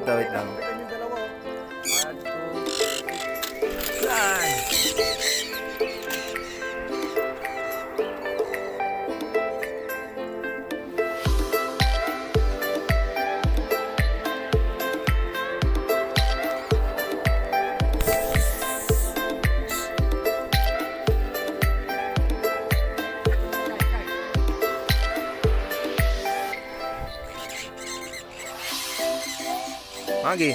wait lang. Kapitan yung dalawa. 1, 2, Yan! Magi.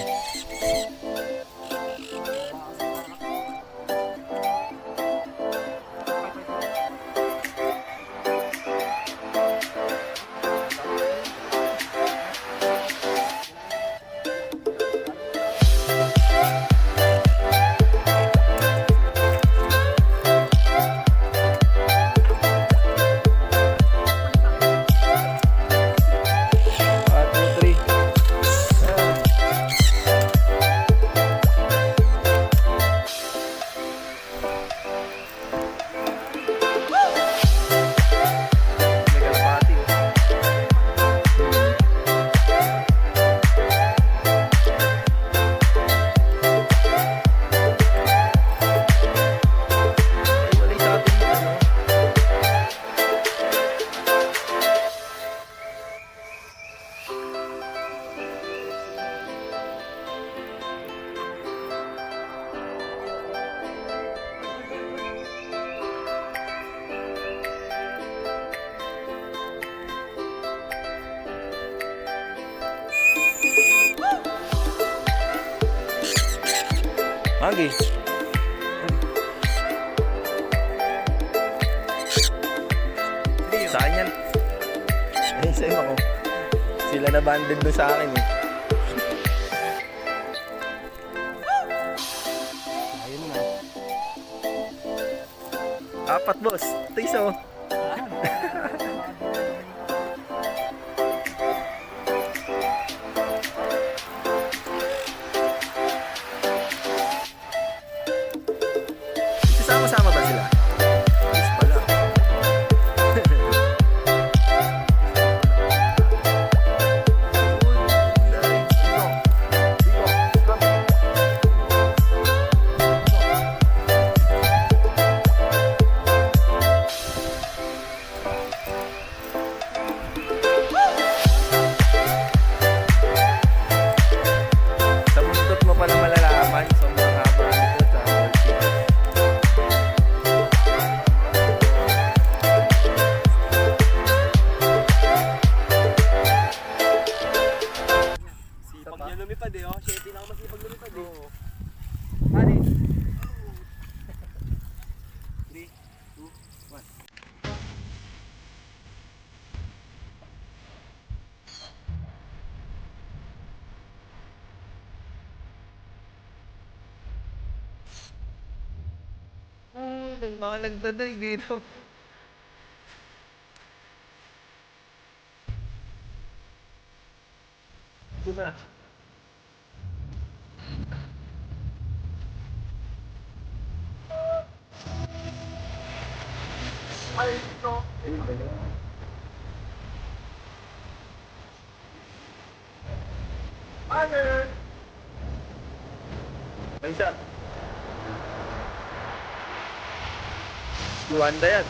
Magi. Saan yan? Ay, sa'yo ako. Sila na banded doon sa akin eh. ayun na. 4 boss. Ito isa oh. Sama-sama ba sila? Yes pala. Sa bundot mo pala malalaman, sobrang haba nito sa worksheet. Sipag niya lumipad eh, oh. Shetty lang masipag lumipad eh. Pare. 3, 2, 1. Mga nagdaday dito. Ito na. Ay, ito. Ano? May isa. Luwanda yan.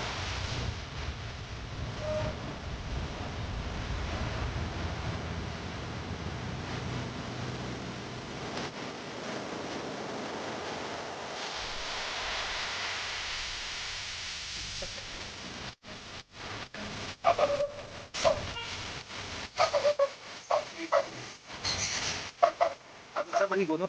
Sa maligo, no?